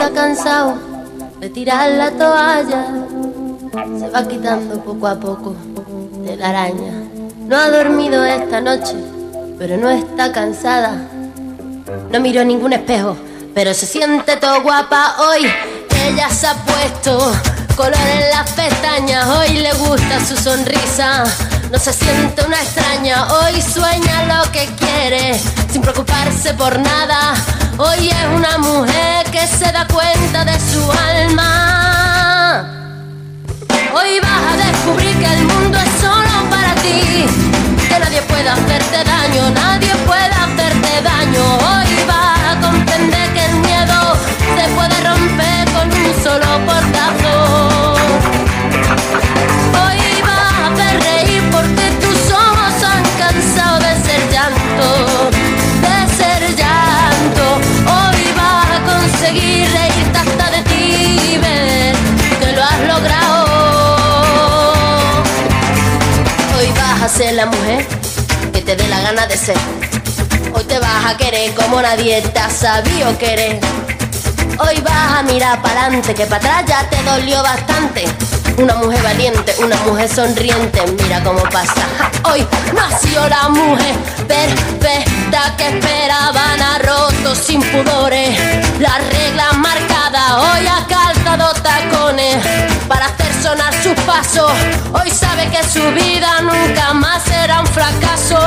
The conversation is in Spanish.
está cansado de tirar la toalla, se va quitando poco a poco de la araña. No ha dormido esta noche, pero no está cansada. No miró ningún espejo, pero se siente todo guapa hoy. Ella se ha puesto color en las pestañas, hoy le gusta su sonrisa. No se siente una extraña, hoy sueña lo que quiere, sin preocuparse por nada. Hoy es una mujer que se da cuenta de su alma. Hoy vas a descubrir que el mundo es solo para ti, que nadie puede hacerte daño, nadie puede hacerte daño. Hoy vas a comprender que el miedo se puede romper con un solo portazo. Hoy vas a hacer reír porque tus ojos han cansado de ser llanto, de ser llanto. Hoy vas a conseguir reírte hasta de ti y ver que lo has logrado. Hoy vas a ser la mujer que te dé la gana de ser. Hoy te vas a querer como nadie te ha sabido querer. Hoy vas a mirar para adelante, que para atrás ya te dolió bastante. Una mujer valiente, una mujer sonriente, mira cómo pasa. Hoy nació la mujer perfecta que esperaban, ha roto sin pudores las reglas marcadas. Hoy ha calzado tacones para hacer sonar sus pasos. Hoy sabe que su vida nunca más será un fracaso.